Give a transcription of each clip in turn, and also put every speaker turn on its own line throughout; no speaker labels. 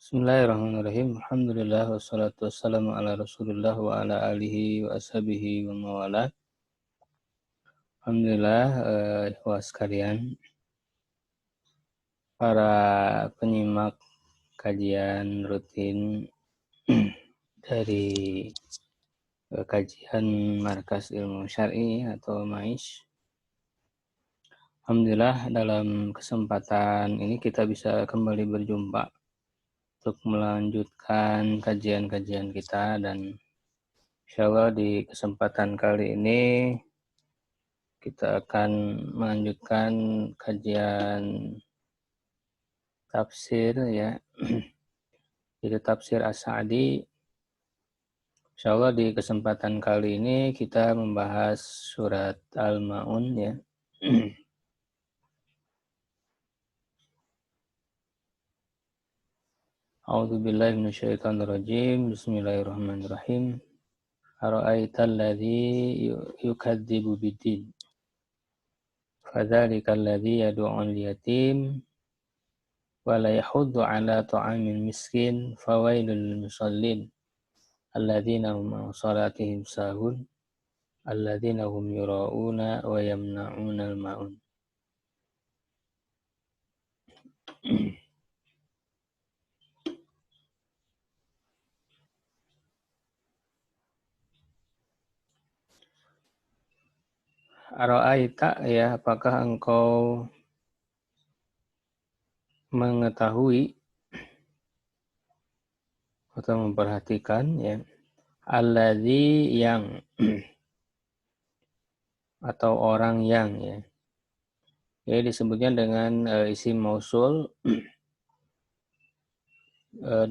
Bismillahirrahmanirrahim. Alhamdulillah wassalatu wassalamu ala Rasulillah wa ala alihi wa ashabihi wa mawala. Alhamdulillah, ikhwah sekalian, para penyimak kajian rutin dari kajian Markas Ilmu Syar'i atau MAIS. Alhamdulillah, dalam kesempatan ini kita bisa kembali berjumpa untuk melanjutkan kajian-kajian kita, dan insyaallah di kesempatan kali ini kita akan melanjutkan kajian tafsir ya. Itu tafsir As-Sa'di. Insyaallah di kesempatan kali ini kita membahas surat Al-Ma'un ya. A'udzubillahi minasyaitonirrajim. Bismillahirrahmanirrahim. Ara'aital ladzi yukadzibu biddin. Fadzalikal ladzi yad'u'ul yatim wa la yahuddu 'ala ta'amil miskin fawailul lil musallin alladzina hum 'an shalatihim sahun alladzina hum yura'una wa yamna'unal ma'un. Ara'aita ya, apakah engkau mengetahui atau memperhatikan ya, alladzi yang atau orang yang ya. Ya, disebutnya dengan isim mausul.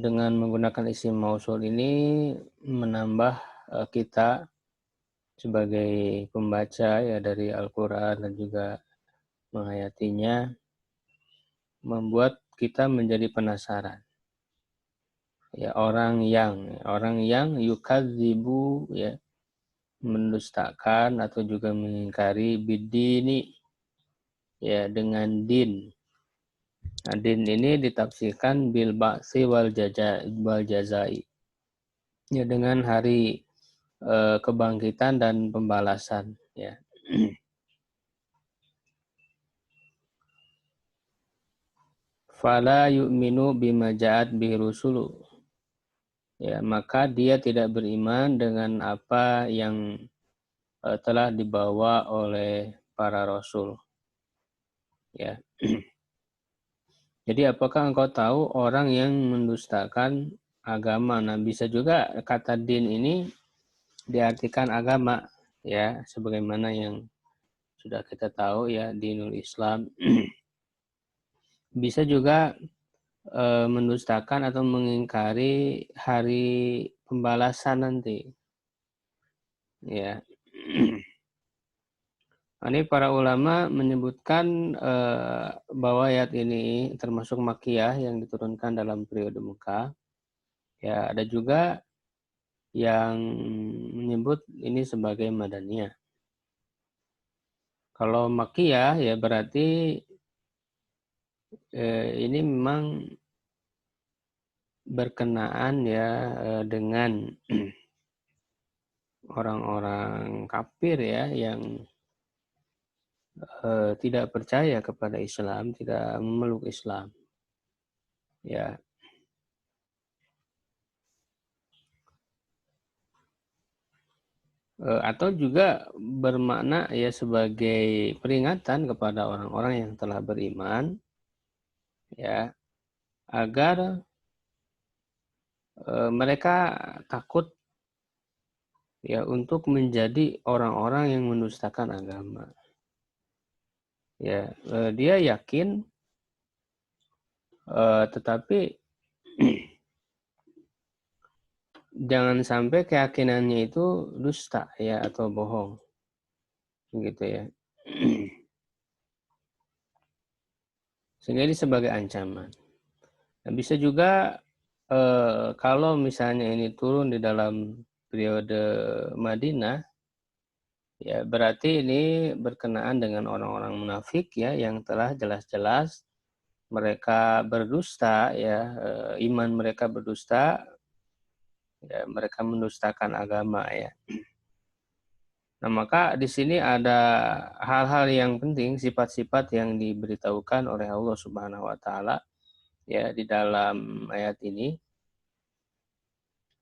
Dengan menggunakan isim mausul ini menambah kita sebagai pembaca ya dari Al-Quran dan juga menghayatinya, membuat kita menjadi penasaran. Ya, orang yang yukadzibu ya, mendustakan atau juga mengingkari bidini ya, dengan din. Nah, din ini ditafsirkan bil ba'si wal jazai. Ya, dengan hari kebangkitan dan pembalasan ya. Fala yu'minu bima ja'at bihi rusulu. Ya, maka dia tidak beriman dengan apa yang telah dibawa oleh para rasul. Ya. Jadi apakah engkau tahu orang yang mendustakan agama? Nah, bisa juga kata din ini diartikan agama ya, sebagaimana yang sudah kita tahu ya, dinul Islam. Bisa juga mendustakan atau mengingkari hari pembalasan nanti. Ya. Ini para ulama menyebutkan bahwa ayat ini termasuk Makkiyah yang diturunkan dalam periode Mekah. Ya, ada juga yang menyebut ini sebagai Madaniyah. Kalau Makkiyah ya berarti ini memang berkenaan ya dengan orang-orang kafir ya, yang tidak percaya kepada Islam, tidak memeluk Islam. Ya. Atau juga bermakna ya sebagai peringatan kepada orang-orang yang telah beriman ya, agar mereka takut ya untuk menjadi orang-orang yang mendustakan agama. Ya, dia yakin tetapi jangan sampai keyakinannya itu dusta ya atau bohong. Gitu ya. Sehingga ini sebagai ancaman. Nah, bisa juga kalau misalnya ini turun di dalam periode Madinah, ya berarti ini berkenaan dengan orang-orang munafik ya, yang telah jelas-jelas mereka berdusta, ya, iman mereka berdusta, ya, mereka mendustakan agama, ya. Nah, maka di sini ada hal-hal yang penting, sifat-sifat yang diberitahukan oleh Allah Subhanahu wa taala, ya, di dalam ayat ini.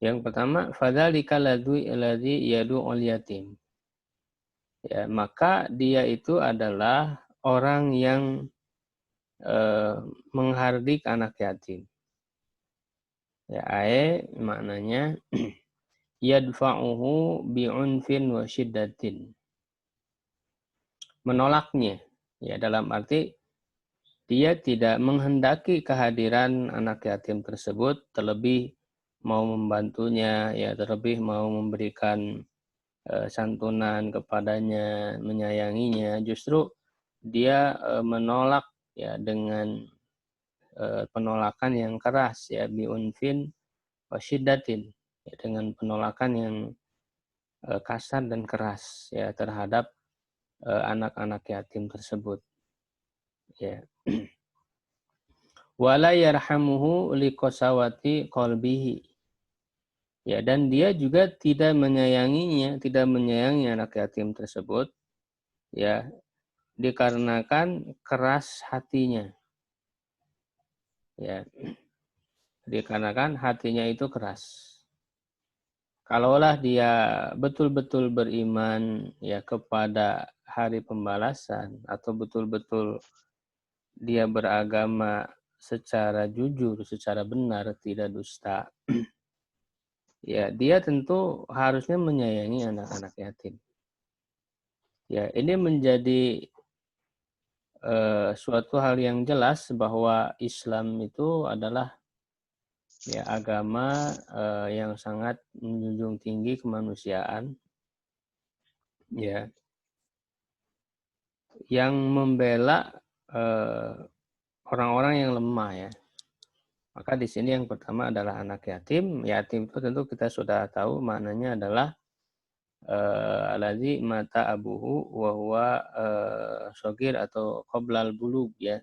Yang pertama, fadzalika ladzi yad'ul yatim. Ya, maka dia itu adalah orang yang menghardik anak yatim. Ya, maknanya yadfa'uhu bi'unfin wa syiddatin. Menolaknya. Ya, dalam arti dia tidak menghendaki kehadiran anak yatim tersebut, terlebih mau membantunya, ya, terlebih mau memberikan santunan kepadanya, menyayanginya. Justru dia menolak, ya, dengan penolakan yang keras, ya, bi'unfin wa syiddatin, ya, dengan penolakan yang kasar dan keras, ya, terhadap anak-anak yatim tersebut, ya. Wala yarhamuhu liqasawati qalbihi. Ya, dan dia juga tidak menyayanginya, tidak menyayangi anak yatim tersebut, ya, dikarenakan keras hatinya. Ya, dikarenakan hatinya itu keras. Kalaulah dia betul-betul beriman, ya, kepada hari pembalasan, atau betul-betul dia beragama secara jujur, secara benar, tidak dusta, ya, dia tentu harusnya menyayangi anak-anak yatim. Ya, ini menjadi suatu hal yang jelas bahwa Islam itu adalah, ya, agama yang sangat menjunjung tinggi kemanusiaan, ya, yang membela orang-orang yang lemah, ya. Maka di sini yang pertama adalah anak yatim. Yatim itu tentu kita sudah tahu maknanya adalah alladzi mata abuhu wa huwa shogir atau qoblal bulug, ya.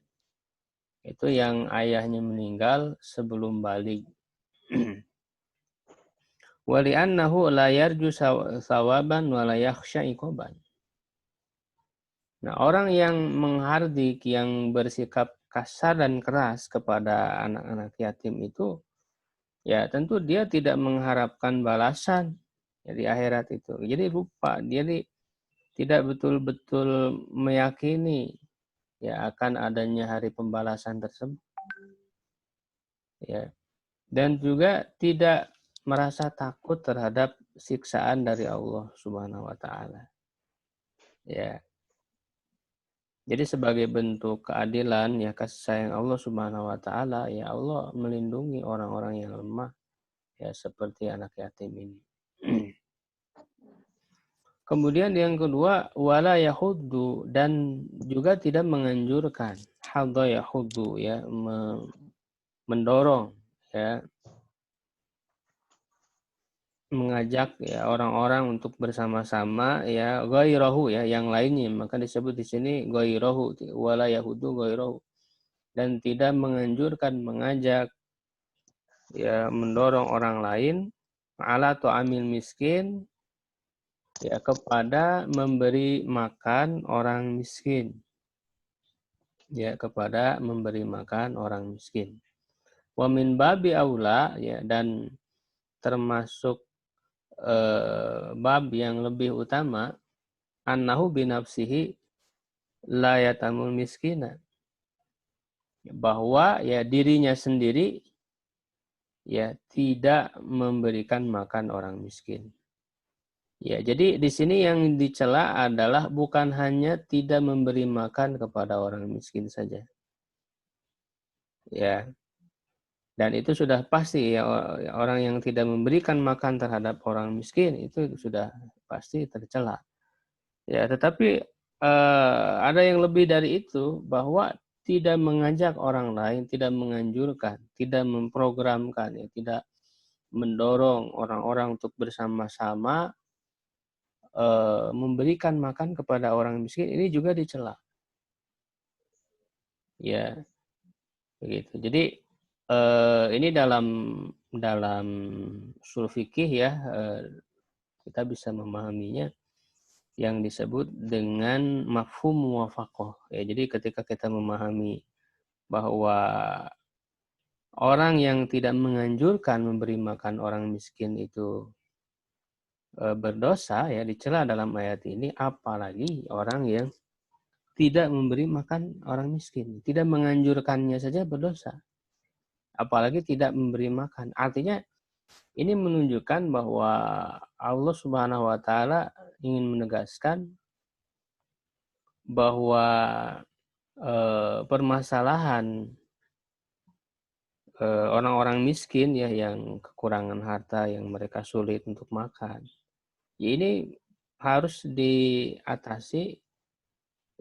Itu yang ayahnya meninggal sebelum balik. Wali'annahu la yarju sawaban wa la yakhsha iqaban. Nah, orang yang menghardik, yang bersikap kasar dan keras kepada anak-anak yatim itu, ya, tentu dia tidak mengharapkan balasan, ya, di akhirat itu. Jadi lupa, dia tidak betul-betul meyakini, ya, akan adanya hari pembalasan tersebut, ya. Dan juga tidak merasa takut terhadap siksaan dari Allah Subhanahu wa taala. Ya. Jadi sebagai bentuk keadilan, ya, kasih sayang Allah Subhanahu wa taala, ya, Allah melindungi orang-orang yang lemah, ya, seperti anak yatim ini. Kemudian yang kedua, wala yahuddu, dan juga tidak menganjurkan. Hadza yahuddu, ya, mendorong, ya, mengajak, ya, orang-orang untuk bersama-sama, ya, ghairahu, ya, yang lainnya. Maka disebut di sini ghairahu, wala yahuddu ghairahu, dan tidak menganjurkan, mengajak, ya, mendorong orang lain ala tu'amil miskin, ya, kepada memberi makan orang miskin. Ya, kepada memberi makan orang miskin. Wa min babi aula, ya, dan termasuk bab yang lebih utama, annahu binafsihi la yatamul miskina. Bahwa, ya, dirinya sendiri, ya, tidak memberikan makan orang miskin. Ya, jadi di sini yang dicela adalah bukan hanya tidak memberi makan kepada orang miskin saja. Ya. Dan itu sudah pasti, ya, orang yang tidak memberikan makan terhadap orang miskin itu sudah pasti tercela. Ya, tetapi ada yang lebih dari itu, bahwa tidak mengajak orang lain, tidak menganjurkan, tidak memprogramkan, ya, tidak mendorong orang-orang untuk bersama-sama memberikan makan kepada orang miskin, ini juga dicela. Ya, begitu. Jadi ini dalam ushul fikih ya, kita bisa memahaminya yang disebut dengan mafhum muwafaqah. Ya, jadi ketika kita memahami bahwa orang yang tidak menganjurkan memberi makan orang miskin itu berdosa, ya dicela dalam ayat ini, apalagi orang yang tidak memberi makan orang miskin, tidak menganjurkannya saja berdosa, apalagi tidak memberi makan. Artinya ini menunjukkan bahwa Allah Subhanahu wa taala ingin menegaskan bahwa permasalahan orang-orang miskin ya yang kekurangan harta, yang mereka sulit untuk makan, ya ini harus diatasi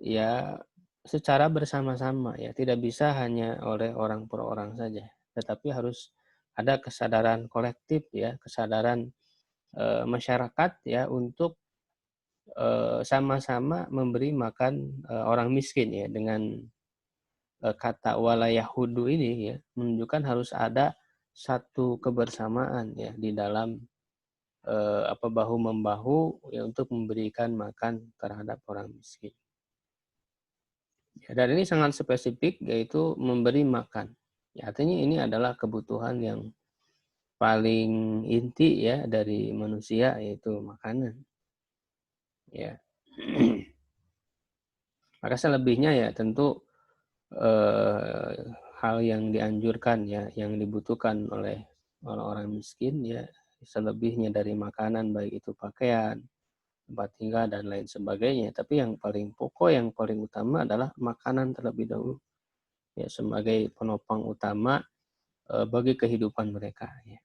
ya secara bersama-sama, ya tidak bisa hanya oleh orang per orang saja, tetapi harus ada kesadaran kolektif ya, kesadaran masyarakat ya untuk sama-sama memberi makan orang miskin ya, dengan kata walayahudu ini ya menunjukkan harus ada satu kebersamaan ya di dalam bahu membahu ya untuk memberikan makan terhadap orang miskin. Ya, dan ini sangat spesifik, yaitu memberi makan. Ya, artinya ini adalah kebutuhan yang paling inti ya dari manusia, yaitu makanan. Ya. Maka selebihnya ya tentu hal yang dianjurkan ya, yang dibutuhkan oleh orang-orang miskin ya, selebihnya dari makanan, baik itu pakaian, tempat tinggal dan lain sebagainya. Tapi yang paling pokok, yang paling utama adalah makanan terlebih dahulu ya, sebagai penopang utama bagi kehidupan mereka ya.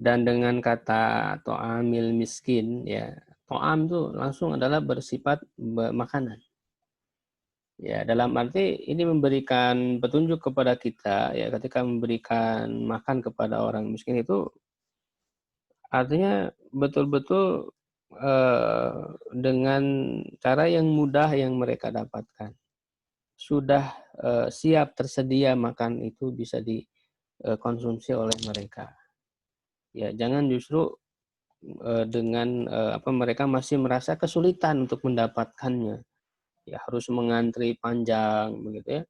Dan dengan kata to'amil miskin ya, to'am itu langsung adalah bersifat makanan. Ya, dalam arti ini memberikan petunjuk kepada kita ya, ketika memberikan makan kepada orang miskin itu artinya betul-betul dengan cara yang mudah yang mereka dapatkan. Sudah siap tersedia makan itu bisa dikonsumsi oleh mereka. Ya, jangan justru dengan mereka masih merasa kesulitan untuk mendapatkannya. Ya, harus mengantri panjang begitu ya.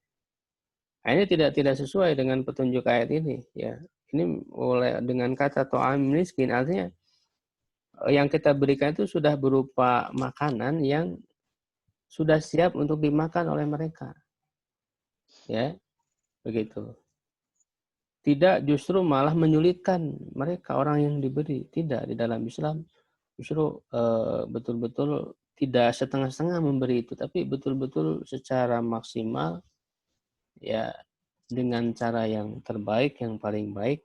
Nah, ini tidak sesuai dengan petunjuk ayat ini ya. Ini oleh dengan kata to'am miskin artinya yang kita berikan itu sudah berupa makanan yang sudah siap untuk dimakan oleh mereka. Ya, begitu. Tidak justru malah menyulitkan mereka orang yang diberi. Tidak, di dalam Islam justru betul-betul tidak setengah-setengah memberi itu, tapi betul-betul secara maksimal ya, dengan cara yang terbaik, yang paling baik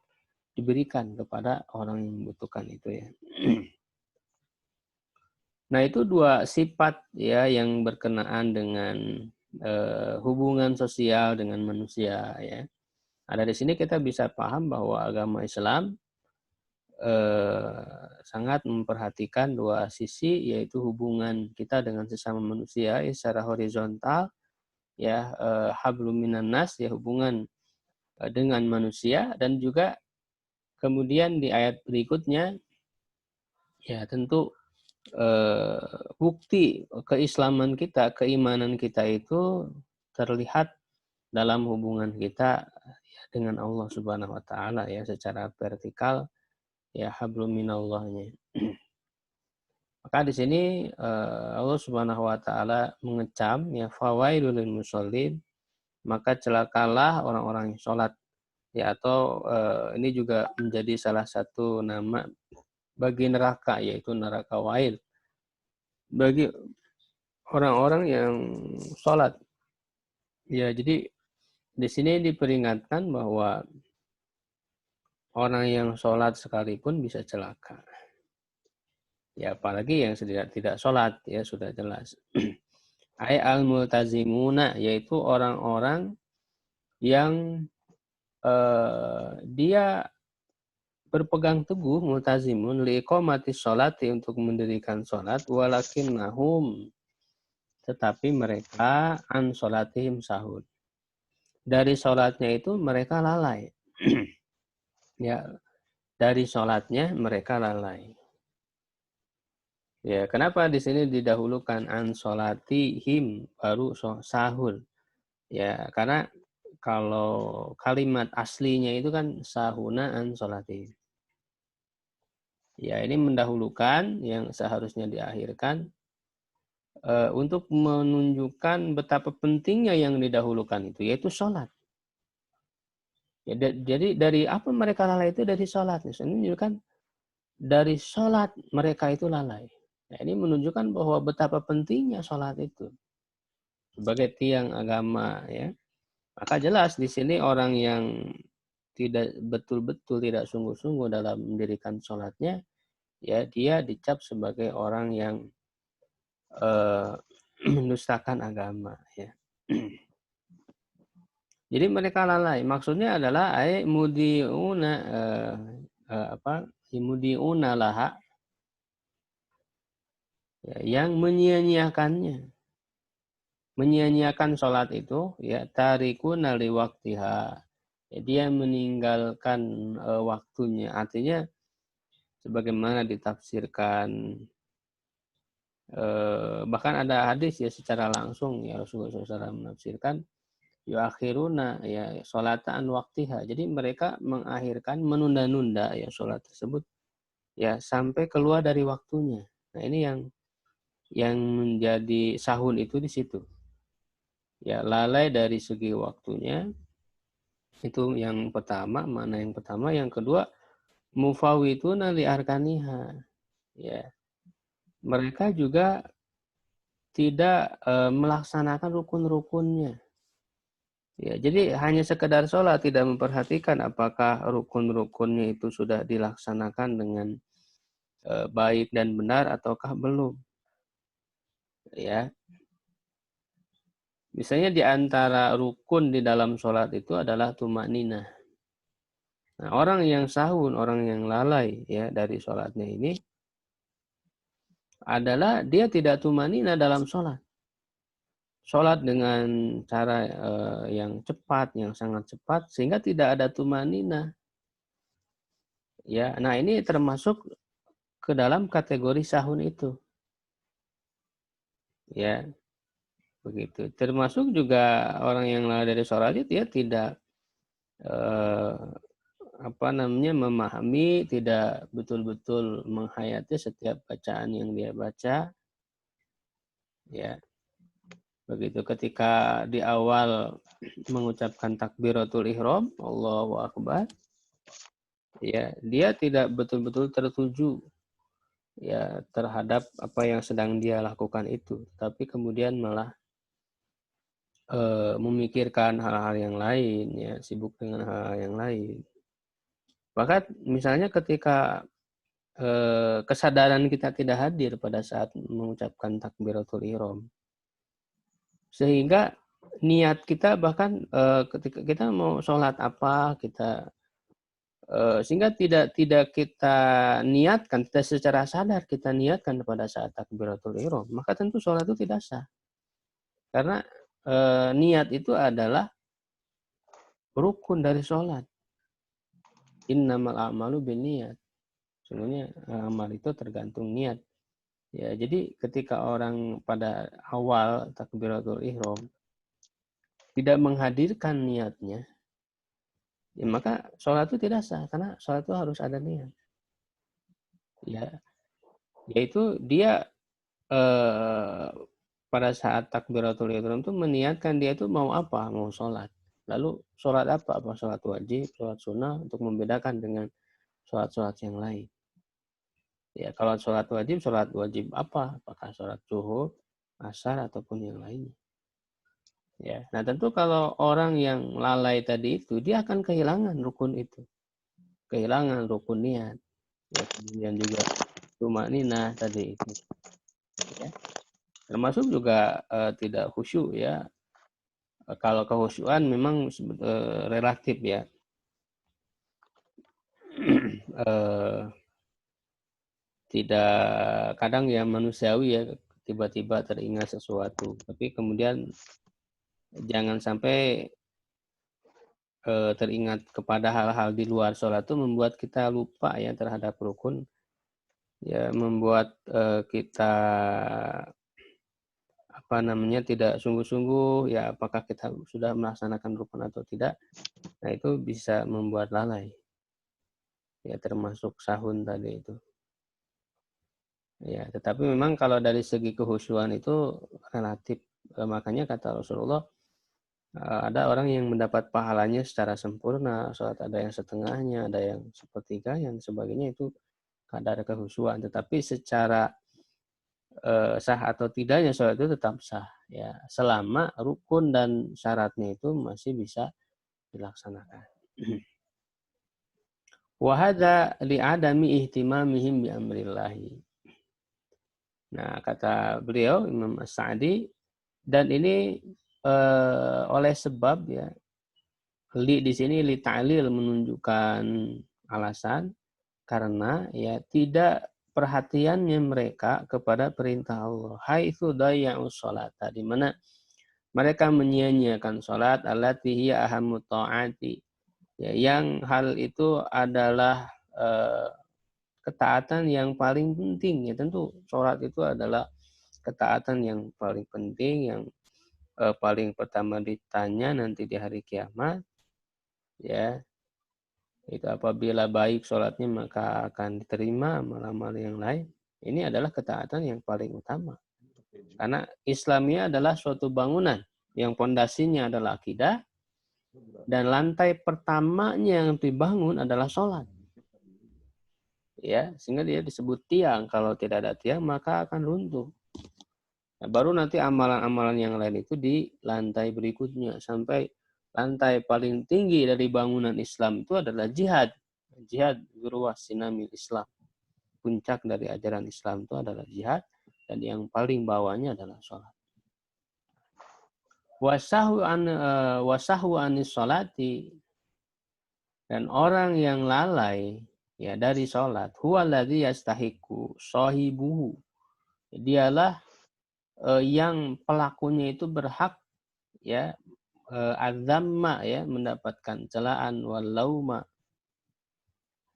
diberikan kepada orang yang membutuhkan itu ya. Nah, itu dua sifat ya yang berkenaan dengan hubungan sosial dengan manusia ya. Nah, dari sini kita bisa paham bahwa agama Islam sangat memperhatikan dua sisi, yaitu hubungan kita dengan sesama manusia ya, secara horizontal ya, hablum minan nas ya, hubungan dengan manusia, dan juga kemudian di ayat berikutnya ya tentu bukti keislaman kita, keimanan kita itu terlihat dalam hubungan kita ya, dengan Allah Subhanahu wa taala ya, secara vertikal ya, hablum minallahnya. Maka di sini Allah Subhanahu wa taala mengecam ya, fawailul lil musallin, maka celakalah orang-orang yang sholat ya, atau ini juga menjadi salah satu nama bagi neraka, yaitu neraka wail bagi orang-orang yang sholat. Ya, jadi di sini diperingatkan bahwa orang yang sholat sekalipun bisa celaka. Ya, apalagi yang tidak sholat ya, sudah jelas. Ai al-multazimuna, yaitu orang-orang yang dia berpegang teguh, multazimun liqamati sholati, untuk mendirikan sholat, walakinnahum, tetapi mereka an sholatihim sahun. dari sholatnya itu mereka lalai. Ya, dari sholatnya mereka lalai. Ya, kenapa di sini didahulukan an sholatihim baru sahur? Ya, karena kalau kalimat aslinya itu kan sahuna an sholatihim. Ya, ini mendahulukan yang seharusnya diakhirkan untuk menunjukkan betapa pentingnya yang didahulukan itu, yaitu sholat. Ya, jadi dari apa mereka lalai itu dari sholat. Ini menunjukkan dari sholat mereka itu lalai. Nah, ini menunjukkan bahwa betapa pentingnya sholat itu sebagai tiang agama, ya. Maka jelas di sini orang yang tidak betul-betul tidak sungguh-sungguh dalam mendirikan sholatnya, ya dia dicap sebagai orang yang mendustakan agama, ya. Jadi mereka lalai. Maksudnya adalah mudiuna mudiuna laha, ya, yang menyia-nyiakannya. Menyia-nyiakan sholat itu, ya, tarikuna li waktiha. Ya, dia meninggalkan waktunya. Artinya sebagaimana ditafsirkan, bahkan ada hadis ya secara langsung ya Rasulullah SAW menafsirkan yuakhiruna ya sholatan waktiha. Jadi mereka mengakhirkan, menunda-nunda ya sholat tersebut ya sampai keluar dari waktunya. Nah, ini yang menjadi sahun itu di situ. Ya, lalai dari segi waktunya itu yang pertama, mana yang pertama. Yang kedua, mufawwituna li arkaniha. Ya, mereka juga tidak melaksanakan rukun-rukunnya. Ya, jadi hanya sekedar sholat, tidak memperhatikan apakah rukun-rukunnya itu sudah dilaksanakan dengan baik dan benar ataukah belum. Ya, misalnya di antara rukun di dalam sholat itu adalah tumakninah. Nah, orang yang sahun, orang yang lalai ya dari sholatnya ini adalah dia tidak tumakninah dalam sholat. Sholat dengan cara yang cepat, yang sangat cepat, sehingga tidak ada tumanina. Ya, nah ini termasuk ke dalam kategori sahun itu. Ya, begitu. Termasuk juga orang yang lalai dari sholat itu ya tidak memahami, tidak betul-betul menghayati setiap bacaan yang dia baca. Ya, begitu. Ketika di awal mengucapkan takbiratul ihram, Allahu Akbar, ya dia tidak betul-betul tertuju ya terhadap apa yang sedang dia lakukan itu, tapi kemudian malah memikirkan hal-hal yang lain, ya sibuk dengan hal-hal yang lain. Bahkan misalnya ketika kesadaran kita tidak hadir pada saat mengucapkan takbiratul ihram, sehingga niat kita bahkan ketika kita mau sholat apa kita sehingga tidak kita niatkan, tidak secara sadar kita niatkan pada saat takbiratul ihram, maka tentu sholat itu tidak sah. Karena niat itu adalah rukun dari sholat. Innamal a'malu binniyat. Sebenarnya amal itu tergantung niat. Ya, jadi ketika orang pada awal takbiratul ihram tidak menghadirkan niatnya, ya maka sholat itu tidak sah, karena sholat itu harus ada niat. Ya, yaitu dia pada saat takbiratul ihram itu meniatkan dia itu mau apa, mau sholat. Lalu sholat apa? Apa sholat wajib, sholat sunnah, untuk membedakan dengan sholat-sholat yang lain. Ya, kalau sholat wajib apa? Apakah sholat zuhur, asar, ataupun yang lainnya. Ya, nah tentu kalau orang yang lalai tadi itu, dia akan kehilangan rukun itu. Kehilangan rukun niat. Ya, kemudian juga tumakninah tadi itu. Ya. Termasuk juga tidak khusyuk ya. Kalau kehusyuan memang relatif ya. Tidak, kadang ya manusiawi ya, tiba-tiba teringat sesuatu. Tapi kemudian jangan sampai teringat kepada hal-hal di luar sholat itu membuat kita lupa ya terhadap rukun, ya membuat kita tidak sungguh-sungguh ya apakah kita sudah melaksanakan rukun atau tidak. Nah itu bisa membuat lalai ya termasuk sahun tadi itu. Ya, tetapi memang kalau dari segi kehusuan itu relatif. Makanya kata Rasulullah, ada orang yang mendapat pahalanya secara sempurna, sholat ada yang setengahnya, ada yang sepertiga, yang sebagainya itu kadar kehusuan. Tetapi secara sah atau tidaknya sholat itu tetap sah, ya selama rukun dan syaratnya itu masih bisa dilaksanakan. Wa hadza li'adami ihtimamihim bi amrillahi. Nah, kata beliau Imam As-Sa'di, dan ini oleh sebab ya li di sini li ta'lil menunjukkan alasan karena ya tidak perhatiannya mereka kepada perintah Allah. Haitsu dayya'u sholata, di mana mereka menyia-nyiakan salat allati hiya ahammu ta'ati. Ya, yang hal itu adalah ketaatan yang paling penting ya, tentu salat itu adalah ketaatan yang paling penting, yang paling pertama ditanya nanti di hari kiamat, ya itu apabila baik sholatnya maka akan diterima amal-amal yang lain. Ini adalah ketaatan yang paling utama, karena Islamnya adalah suatu bangunan yang pondasinya adalah akidah, dan lantai pertamanya yang dibangun adalah sholat, ya sehingga dia disebut tiang. Kalau tidak ada tiang maka akan runtuh. Nah, baru nanti amalan-amalan yang lain itu di lantai berikutnya, sampai lantai paling tinggi dari bangunan Islam itu adalah jihad. Jihad zurwah sinamil Islam. Puncak dari ajaran Islam itu adalah jihad, dan yang paling bawahnya adalah sholat. Wasahu anis sholati, dan orang yang lalai ya dari sholat, huwaladzi yastahiqu shahibuhu, dialah yang pelakunya itu berhak ya azamma ya mendapatkan celaan, walauma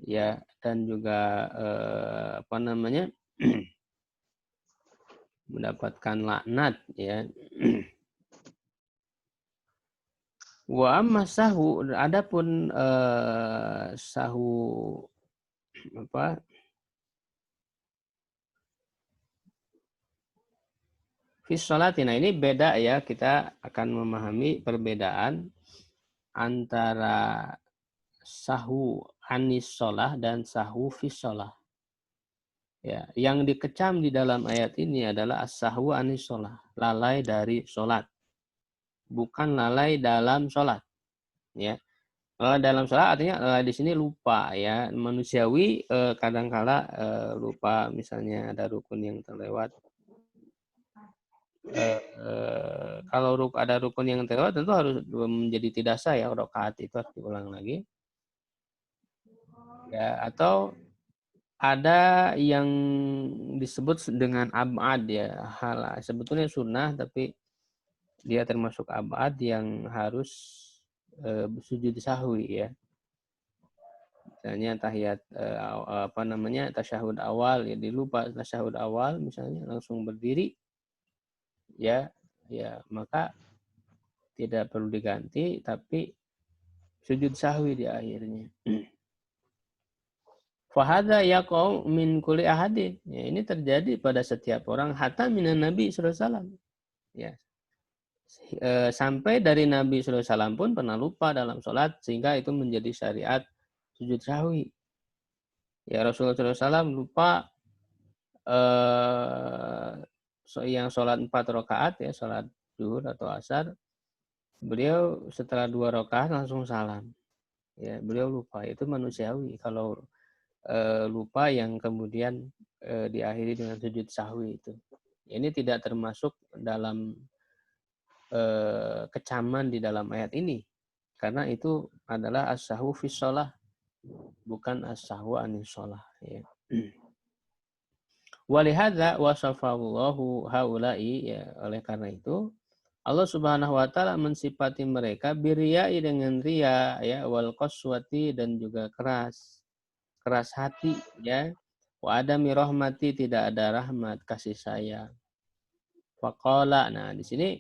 ya, dan juga mendapatkan laknat ya. Wa amma sahu, adapun sahu fi sholati. Nah ini beda ya, kita akan memahami perbedaan antara sahu anis sholah dan sahu fi sholah. Ya, yang dikecam di dalam ayat ini adalah as-sahwu anis sholah, lalai dari sholat, bukan lalai dalam sholat. Ya, lalai dalam sholat artinya lalai di sini lupa ya, manusiawi kadangkala lupa, misalnya ada rukun yang terlewat. Kalau ada rukun yang terlewat tentu harus menjadi tidak sah ya, rakaat itu harus diulang lagi. Ya, atau ada yang disebut dengan abad ya, hal sebetulnya sunnah tapi dia termasuk abad yang harus sujud sahwi ya. Misalnya tahiyat tasyahud awal ya, dilupa tasyahud awal misalnya langsung berdiri ya, maka tidak perlu diganti tapi sujud sahwi di akhirnya. Fahada yaqau min kulli ahadin. Ya, ini terjadi pada setiap orang, hatta minan Nabi sallallahu alaihi wasallam. Ya. Sampai dari Nabi sallallahu alaihi wasallam pun pernah lupa dalam sholat sehingga itu menjadi syariat sujud sahwi. Ya, Rasulullah sallallahu alaihi wasallam lupa yang sholat 4 rakaat ya, sholat zuhur atau asar. Beliau setelah 2 rakaat langsung salam. Ya, beliau lupa, itu manusiawi kalau lupa yang kemudian diakhiri dengan sujud sahwi itu. Ini tidak termasuk dalam kecaman di dalam ayat ini, karena itu adalah as-sahwu fi shalah, bukan as-sahwu anis shalah ya. Walihadza wasafallahu haula'i, ya oleh karena itu Allah Subhanahu wa taala mensifati mereka biriyai dengan ria ya wal qaswati dan juga keras hati ya. Wa adami rahmati tidak ada rahmat kasih sayang. Faqala nah di sini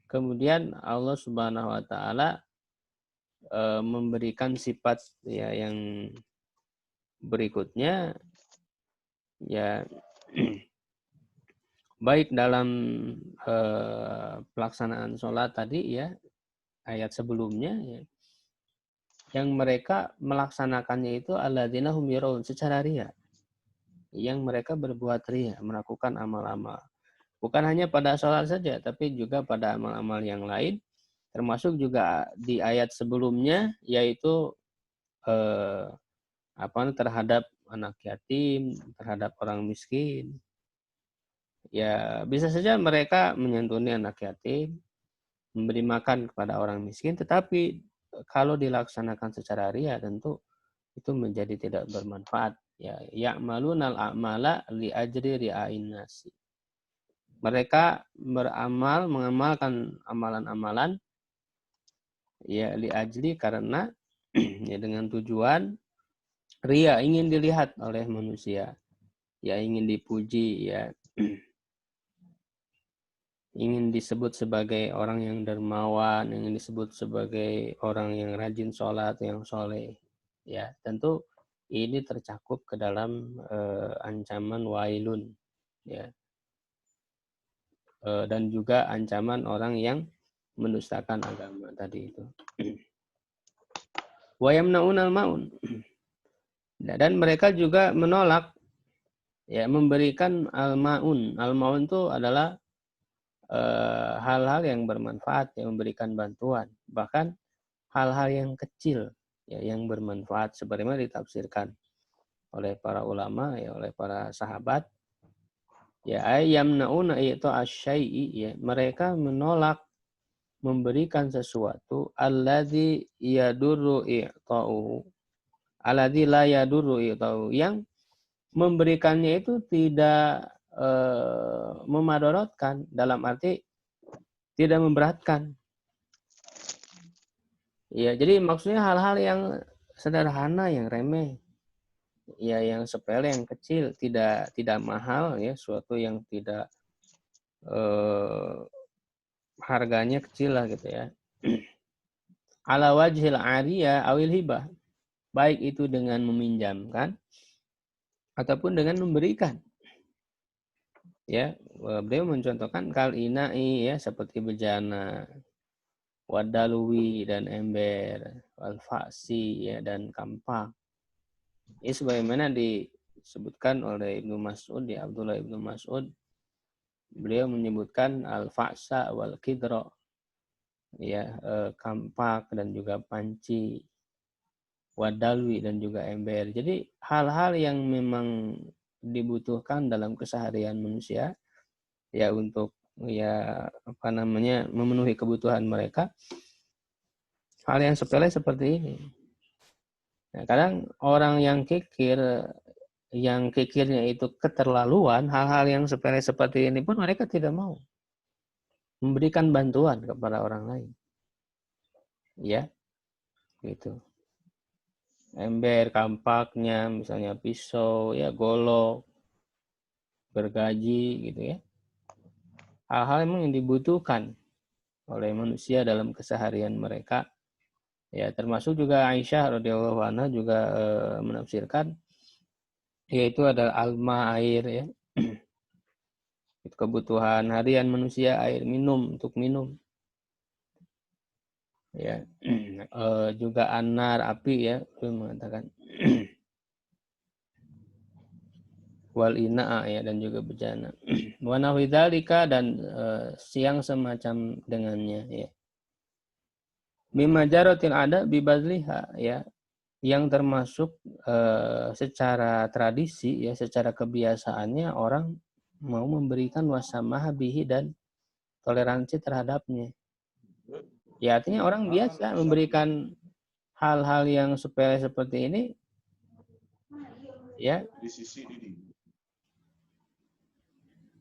kemudian Allah Subhanahu wa taala memberikan sifat ya yang berikutnya ya baik dalam pelaksanaan sholat tadi ya ayat sebelumnya ya, yang mereka melaksanakannya itu alladzina hum yaraun secara ria, yang mereka berbuat ria melakukan amal-amal bukan hanya pada sholat saja tapi juga pada amal-amal yang lain termasuk juga di ayat sebelumnya yaitu terhadap anak yatim, terhadap orang miskin. Ya, bisa saja mereka menyantuni anak yatim, memberi makan kepada orang miskin, tetapi kalau dilaksanakan secara ria tentu itu menjadi tidak bermanfaat. Ya, ya'malunal a'mala li ajri ri'ain nasi. Mereka mengamalkan amalan-amalan ya li ajli karena ya dengan tujuan ria, ingin dilihat oleh manusia. Ya ingin dipuji ya. Ingin disebut sebagai orang yang dermawan, ingin disebut sebagai orang yang rajin sholat, yang soleh. Ya, tentu ini tercakup ke dalam ancaman wailun, ya, dan juga ancaman orang yang mendustakan agama tadi itu. Wa yamnaunal maun. Dan mereka juga menolak, ya, memberikan al-maun. Al-maun itu adalah hal-hal yang bermanfaat, yang memberikan bantuan, bahkan hal-hal yang kecil ya, yang bermanfaat sebagaimana ditafsirkan oleh para ulama ya, oleh para sahabat ya ayyamnauna itu asyai'i ya, mereka menolak memberikan sesuatu alladzi yadurru i'ta'u alladzi la yadurru i'ta'u, yang memberikannya itu tidak memadaratkan, dalam arti tidak memberatkan. Ya, jadi maksudnya hal-hal yang sederhana, yang remeh, ya yang sepele, yang kecil, tidak mahal ya, suatu yang tidak harganya kecil lah gitu ya. Ala wajhil ariyah awil hibah, baik itu dengan meminjamkan ataupun dengan memberikan. Ya, beliau mencontohkan kal inai ya, seperti bejana, wadalwi dan ember, wal fasi ya dan kampak. Ini sebagaimana disebutkan oleh Ibnu Mas'ud, ya Abdullah Ibnu Mas'ud, beliau menyebutkan al-fa'sa wal kidra, ya kampak dan juga panci, wadalwi dan juga ember. Jadi hal-hal yang memang dibutuhkan dalam keseharian manusia ya untuk ya memenuhi kebutuhan mereka. Hal yang sepele seperti ini. Nah, kadang orang yang kikirnya itu keterlaluan, hal-hal yang sepele seperti ini pun mereka tidak mau memberikan bantuan kepada orang lain. Ya, gitu. Ember, kampaknya, misalnya pisau, ya golok, gergaji, gitu ya. Hal-hal memang yang dibutuhkan oleh manusia dalam keseharian mereka. Ya, termasuk juga Aisyah radhiyallahu anha juga menafsirkan, yaitu adalah alma, air ya. Itu kebutuhan harian manusia, air minum, untuk minum. Ya, juga anar, api ya, belum mengatakan. Wal ina'a ya, dan juga bejana. Wa nahwi dzalika, dan siang semacam dengannya ya. Mimma jaratil ada bibadliha ya, yang termasuk secara tradisi ya, secara kebiasaannya orang mau memberikan wasamaha bihi dan toleransi terhadapnya. Ya artinya orang biasa memberikan hal-hal yang sepele seperti ini ya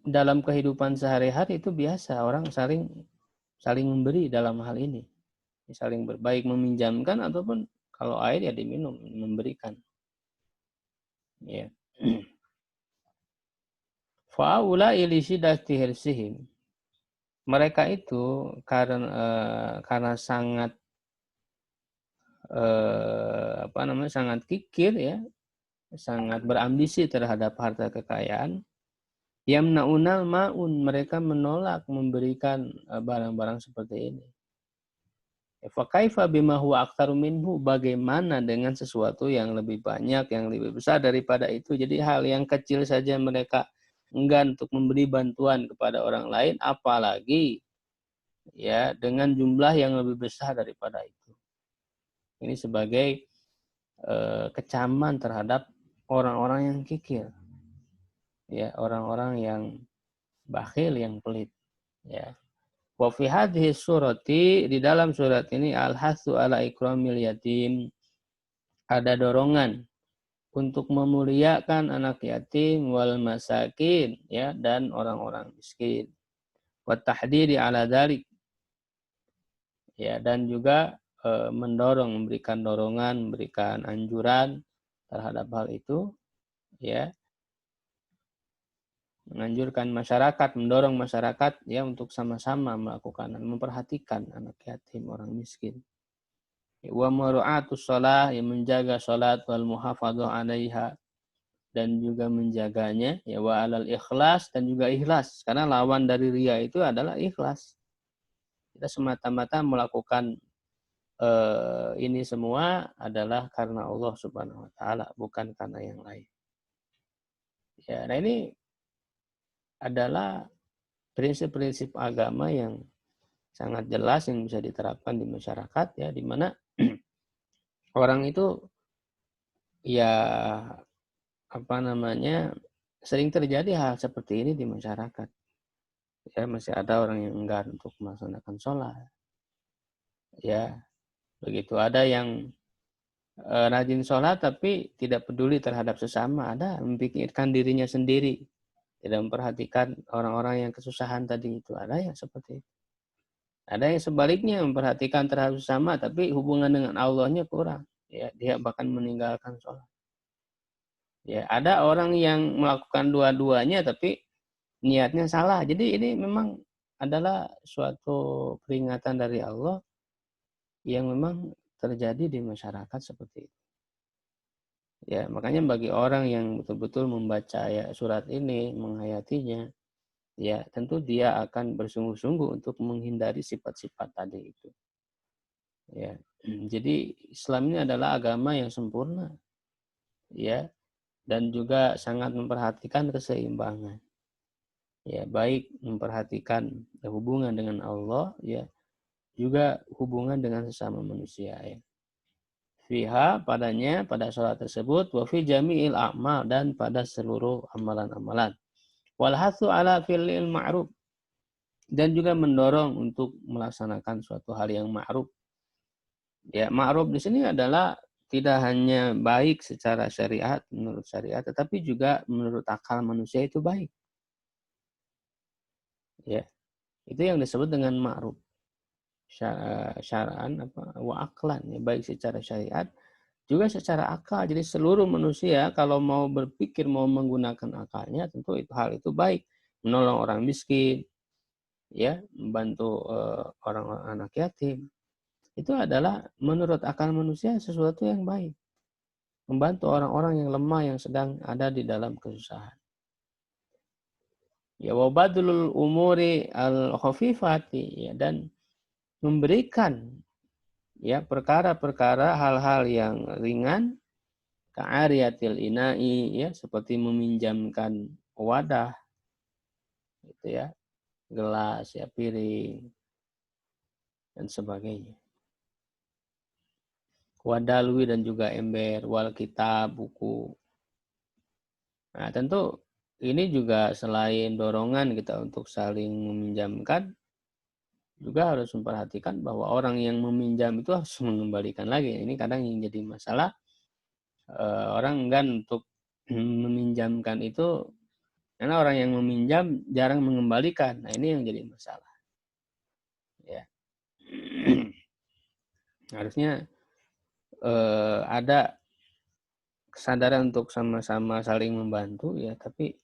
dalam kehidupan sehari-hari, itu biasa orang saling saling memberi dalam hal ini. Saling baik meminjamkan ataupun kalau air ya diminum, memberikan. Ya. Fa'ulai li syiddati hirsihim. Mereka itu karena sangat sangat kikir ya, sangat berambisi terhadap harta kekayaan. Yamna'unal ma'un, mereka menolak memberikan barang-barang seperti ini. Fa kaifa bima huwa aktsaru minhu, bagaimana dengan sesuatu yang lebih banyak, yang lebih besar daripada itu. Jadi hal yang kecil saja mereka enggan untuk memberi bantuan kepada orang lain, apalagi ya dengan jumlah yang lebih besar daripada itu. Ini sebagai kecaman terhadap orang-orang yang kikir. Ya, orang-orang yang bakhil, yang pelit. Ya. Wa fi hadhihi surati, di dalam surat ini al-hasu ala ikramil yatim, ada dorongan untuk memuliakan anak yatim wal masakin ya, dan orang-orang miskin. Wa tahdidi ala dzalik, ya, dan juga mendorong, memberikan dorongan, memberikan anjuran terhadap hal itu, ya, menganjurkan masyarakat, mendorong masyarakat ya untuk sama-sama melakukan, memperhatikan anak yatim, orang miskin. Wa muru'atus shalah, yang menjaga salat, wal muhafadzah 'alaiha, dan juga menjaganya, ya, wa alal ikhlas, dan juga ikhlas, karena lawan dari riya itu adalah ikhlas. Kita semata-mata melakukan ini semua adalah karena Allah Subhanahu wa taala, bukan karena yang lain. Ya, nah ini adalah prinsip-prinsip agama yang sangat jelas yang bisa diterapkan di masyarakat, ya, di mana orang itu ya sering terjadi hal seperti ini di masyarakat. Ya, masih ada orang yang enggan untuk melaksanakan sholat. Ya, begitu. Ada yang rajin sholat tapi tidak peduli terhadap sesama. Ada memikirkan dirinya sendiri, tidak memperhatikan orang-orang yang kesusahan tadi itu. Ada yang seperti itu. Ada yang sebaliknya, memperhatikan terhadap sesama tapi hubungan dengan Allahnya kurang. Ya, dia bahkan meninggalkan sholat. Ya, ada orang yang melakukan dua-duanya tapi niatnya salah. Jadi ini memang adalah suatu peringatan dari Allah yang memang terjadi di masyarakat seperti itu. Ya, makanya bagi orang yang betul-betul membaca ya surat ini, menghayatinya, ya tentu dia akan bersungguh-sungguh untuk menghindari sifat-sifat tadi itu. Ya. Jadi Islam ini adalah agama yang sempurna. Ya, dan juga sangat memperhatikan keseimbangan. Ya, baik memperhatikan hubungan dengan Allah, ya, juga hubungan dengan sesama manusia, ya. Fiha, padanya, pada sholat tersebut, wa fi jami'il a'mal, dan pada seluruh amalan-amalan. Walhatsu ala fi'lil ma'ruf, dan juga mendorong untuk melaksanakan suatu hal yang ma'ruf. Ya, ma'ruf di sini adalah tidak hanya baik secara syariat, menurut syariat, tetapi juga menurut akal manusia itu baik. Ya, itu yang disebut dengan ma'ruf. Syara'an wa aklan, ya, baik secara syariat juga secara akal. Jadi seluruh manusia kalau mau berpikir, mau menggunakan akalnya, tentu itu hal itu baik. Menolong orang miskin, ya, membantu orang anak yatim, itu adalah menurut akal manusia sesuatu yang baik. Membantu orang-orang yang lemah, yang sedang ada di dalam kesusahan. Ya, wabadulul umuri al-khafifati, ya, dan memberikan ya perkara-perkara, hal-hal yang ringan, ka'ariyatil ina'i, ya, seperti meminjamkan wadah, gitu ya, gelas, ya, piring, dan sebagainya. Wadalwi, dan juga ember, wal kitab, buku. Nah, tentu ini juga selain dorongan kita untuk saling meminjamkan, juga harus memperhatikan bahwa orang yang meminjam itu harus mengembalikan lagi. Ini kadang yang jadi masalah, orang enggan untuk meminjamkan itu karena orang yang meminjam jarang mengembalikan. Nah, ini yang jadi masalah. Ya, Harusnya ada kesadaran untuk sama-sama saling membantu ya, tapi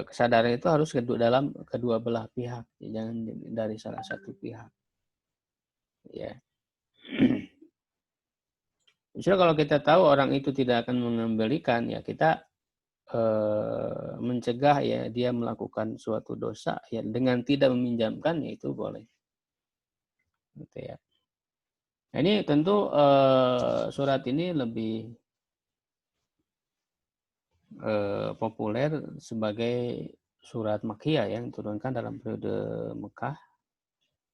kesadaran itu harus dalam kedua belah pihak, jangan dari salah satu pihak. Ya. Justru kalau kita tahu orang itu tidak akan mengembalikan, ya kita mencegah ya dia melakukan suatu dosa ya dengan tidak meminjamkan, ya itu boleh. Gitu ya. Nah, ini tentu surat ini lebih populer sebagai surat Makkiyah yang diturunkan dalam periode Mekah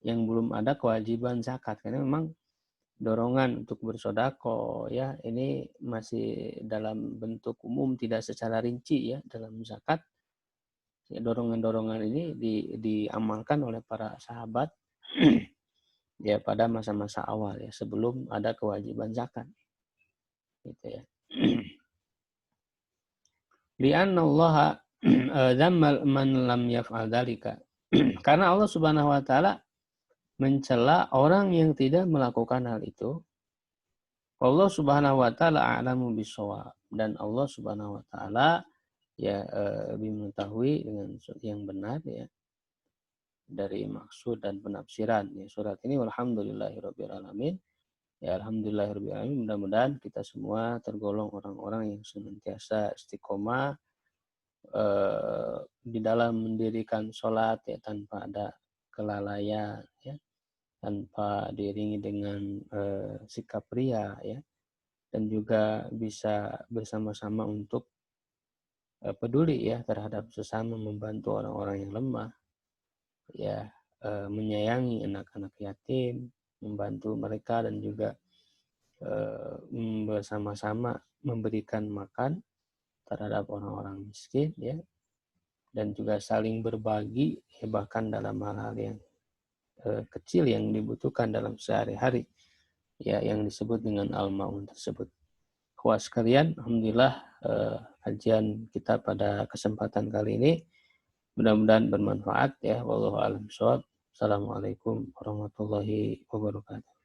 yang belum ada kewajiban zakat, karena memang dorongan untuk bersodako ya ini masih dalam bentuk umum, tidak secara rinci ya dalam zakat. Ya, dorongan-dorongan ini diamalkan oleh para sahabat ya pada masa-masa awal ya sebelum ada kewajiban zakat gitu ya. Li'anna Allah dzammal man lam yaf'al dzalika. Karena Allah Subhanahu wa taala mencela orang yang tidak melakukan hal itu. Allah Subhanahu wa taala a'lamu bis-shawab, dan Allah Subhanahu wa taala ya lebih mengetahui dengan yang benar ya dari maksud dan penafsiran ya surat ini. Walhamdulillahirabbil alamin. Ya alhamdulillahirabbil alamin, mudah-mudahan kita semua tergolong orang-orang yang senantiasa istiqomah di dalam mendirikan sholat ya tanpa ada kelalaian ya, tanpa diiringi dengan sikap ria ya, dan juga bisa bersama-sama untuk peduli ya terhadap sesama, membantu orang-orang yang lemah ya, menyayangi anak-anak yatim, membantu mereka, dan juga bersama-sama memberikan makan terhadap orang-orang miskin ya, dan juga saling berbagi ya, bahkan dalam hal-hal yang kecil yang dibutuhkan dalam sehari-hari ya yang disebut dengan al-ma'un tersebut. Kawan sekalian, alhamdulillah kajian kita pada kesempatan kali ini mudah-mudahan bermanfaat ya. Wallahu a'lam bishawab. Assalamualaikum warahmatullahi wabarakatuh.